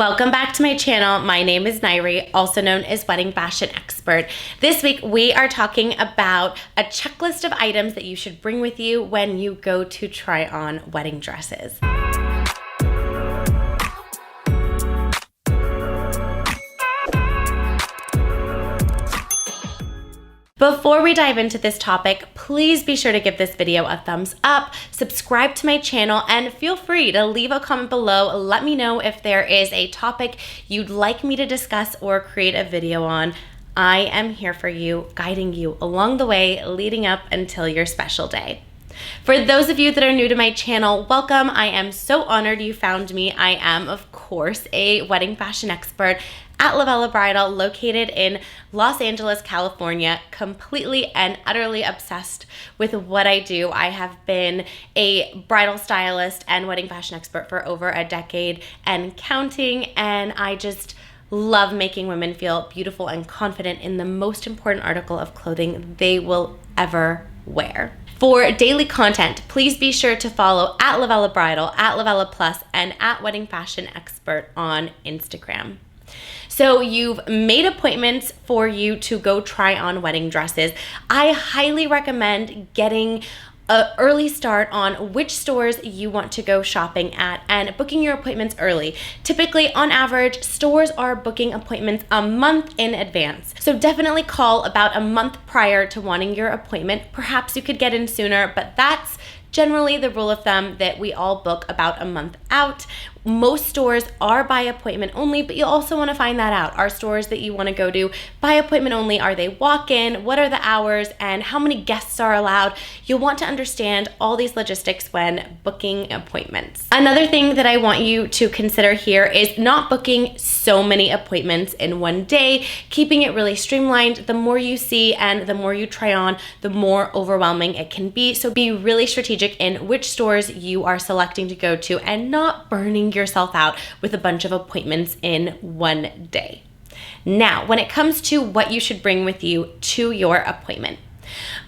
Welcome back to my channel. My name is Nayri, also known as Wedding Fashion Expert. This week we are talking about a checklist of items that you should bring with you when you go to try on wedding dresses. Before we dive into this topic, please be sure to give this video a thumbs up, subscribe to my channel, and feel free to leave a comment below. Let me know if there is a topic you'd like me to discuss or create a video on. I am here for you, guiding you along the way, leading up until your special day. For those of you that are new to my channel, welcome. I am so honored you found me. I am, of course, a wedding fashion expert at LOVELLA Bridal, located in Los Angeles, California, completely and utterly obsessed with what I do. I have been a bridal stylist and wedding fashion expert for over a decade and counting, and I just love making women feel beautiful and confident in the most important article of clothing they will ever wear. For daily content, please be sure to follow at LOVELLA Bridal, at LOVELLA Plus, and at Wedding Fashion Expert on Instagram. So you've made appointments for you to go try on wedding dresses. I highly recommend getting an early start on which stores you want to go shopping at and booking your appointments early. Typically, on average, stores are booking appointments a month in advance. So definitely call about a month prior to wanting your appointment. Perhaps you could get in sooner, but that's generally the rule of thumb, that we all book about a month out. Most stores are by appointment only, but you also want to find that out. Are stores that you want to go to by appointment only? Are they walk-in? What are the hours? And how many guests are allowed? You'll want to understand all these logistics when booking appointments. Another thing that I want you to consider here is not booking so many appointments in one day, keeping it really streamlined. The more you see and the more you try on, the more overwhelming it can be. So be really strategic in which stores you are selecting to go to and not burning yourself out with a bunch of appointments in one day. Now, when it comes to what you should bring with you to your appointment,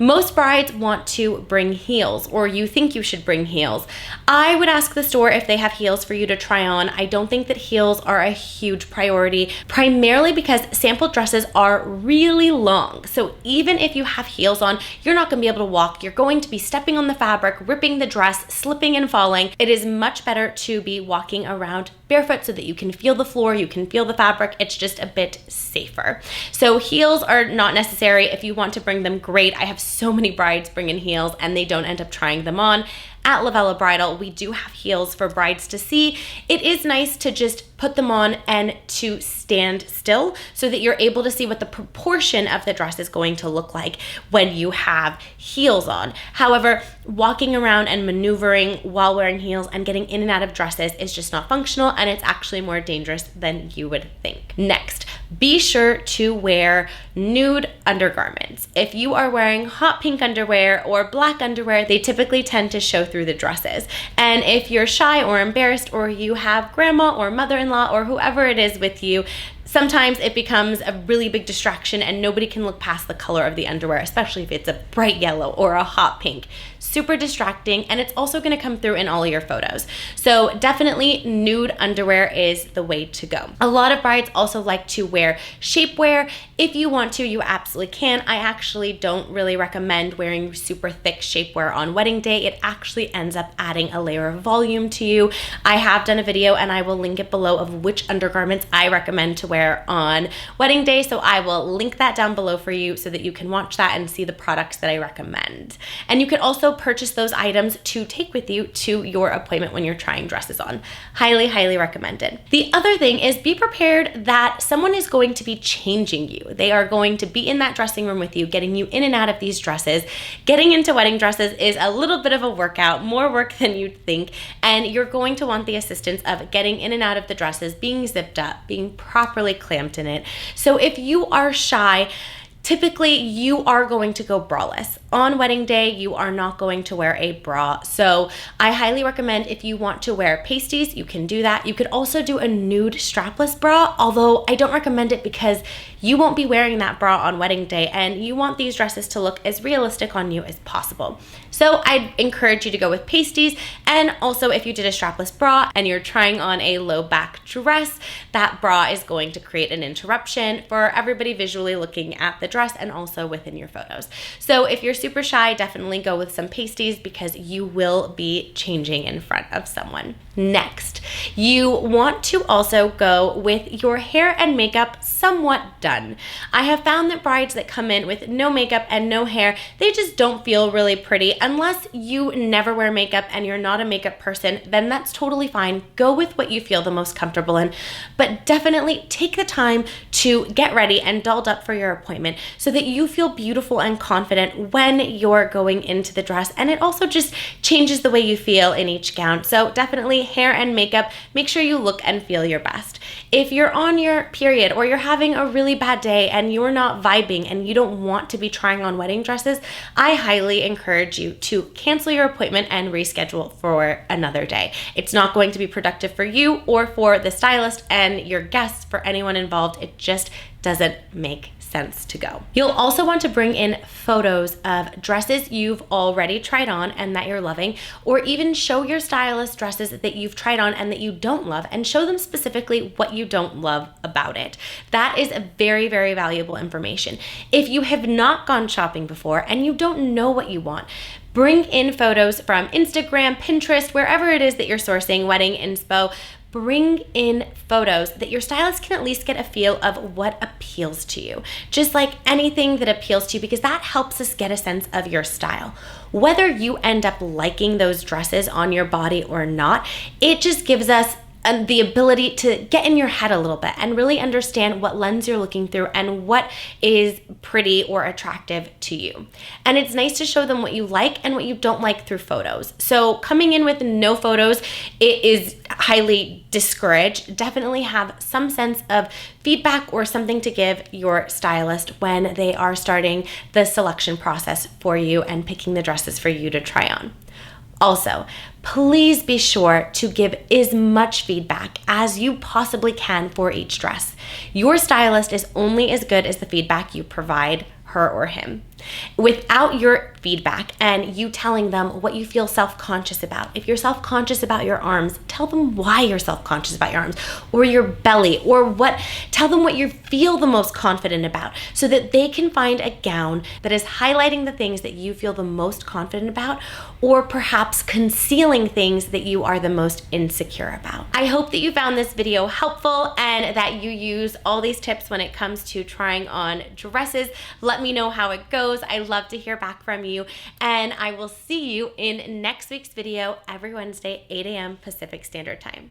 most brides want to bring heels, or you think you should bring heels. I would ask the store if they have heels for you to try on. I don't think that heels are a huge priority, primarily because sample dresses are really long. So even if you have heels on, you're not going to be able to walk. You're going to be stepping on the fabric, ripping the dress, slipping and falling. It is much better to be walking around barefoot so that you can feel the floor, you can feel the fabric. It's just a bit safer. So heels are not necessary. If you want to bring them, great. I have so many brides bring in heels and they don't end up trying them on. At LOVELLA Bridal, we do have heels for brides to see. It is nice to just put them on and to stand still so that you're able to see what the proportion of the dress is going to look like when you have heels on. However, walking around and maneuvering while wearing heels and getting in and out of dresses is just not functional, and it's actually more dangerous than you would think. Next, be sure to wear nude undergarments. If you are wearing hot pink underwear or black underwear, they typically tend to show through the dresses. And if you're shy or embarrassed, or you have grandma or mother-in-law or whoever it is with you, sometimes it becomes a really big distraction and nobody can look past the color of the underwear, especially if it's a bright yellow or a hot pink. Super distracting, and it's also going to come through in all of your photos. So definitely nude underwear is the way to go. A lot of brides also like to wear shapewear. If you want to, you absolutely can. I actually don't really recommend wearing super thick shapewear on wedding day. It actually ends up adding a layer of volume to you. I have done a video, and I will link it below, of which undergarments I recommend to wear on wedding day. So I will link that down below for you so that you can watch that and see the products that I recommend. And you can also purchase those items to take with you to your appointment when you're trying dresses on. Highly, highly recommended. The other thing is, be prepared that someone is going to be changing you. They are going to be in that dressing room with you, getting you in and out of these dresses. Getting into wedding dresses is a little bit of a workout, more work than you'd think, and you're going to want the assistance of getting in and out of the dresses, being zipped up, being properly clamped in it. So if you are shy, Typically, you are going to go braless. On wedding day, you are not going to wear a bra. So I highly recommend if you want to wear pasties, you can do that. You could also do a nude strapless bra, although I don't recommend it because you won't be wearing that bra on wedding day and you want these dresses to look as realistic on you as possible. So I'd encourage you to go with pasties. And also if you did a strapless bra and you're trying on a low back dress, that bra is going to create an interruption for everybody visually looking at the dress and also within your photos. So if you're super shy, definitely go with some pasties because you will be changing in front of someone. Next, you want to also go with your hair and makeup somewhat done. I have found that brides that come in with no makeup and no hair, they just don't feel really pretty. Unless you never wear makeup and you're not a makeup person, then that's totally fine. Go with what you feel the most comfortable in, but definitely take the time to get ready and dolled up for your appointment so that you feel beautiful and confident when you're going into the dress. And it also just changes the way you feel in each gown. So definitely hair and makeup, make sure you look and feel your best. If you're on your period or you're having a really bad day and you're not vibing and you don't want to be trying on wedding dresses, I highly encourage you to cancel your appointment and reschedule for another day. It's not going to be productive for you or for the stylist and your guests, for anyone involved. It just doesn't make sense to go. You'll also want to bring in photos of dresses you've already tried on and that you're loving, or even show your stylist dresses that you've tried on and that you don't love, and show them specifically what you don't love about it. That is a very, very valuable information. If you have not gone shopping before and you don't know what you want, bring in photos from Instagram, Pinterest, wherever it is that you're sourcing wedding inspo. Bring in photos that your stylist can at least get a feel of what appeals to you. Just like anything that appeals to you, because that helps us get a sense of your style. Whether you end up liking those dresses on your body or not, it just gives us the ability to get in your head a little bit and really understand what lens you're looking through and what is pretty or attractive to you. And it's nice to show them what you like and what you don't like through photos. So coming in with no photos, it is highly discouraged. Definitely have some sense of feedback or something to give your stylist when they are starting the selection process for you and picking the dresses for you to try on. Also, please be sure to give as much feedback as you possibly can for each dress. Your stylist is only as good as the feedback you provide her or him. Without your feedback and you telling them what you feel self-conscious about, if you're self-conscious about your arms, tell them why you're self-conscious about your arms or your belly, or tell them what you feel the most confident about, so that they can find a gown that is highlighting the things that you feel the most confident about, or perhaps concealing things that you are the most insecure about. I hope that you found this video helpful and that you use all these tips when it comes to trying on dresses. Let me know how it goes. I love to hear back from you, and I will see you in next week's video every Wednesday, 8 a.m. Pacific Standard Time.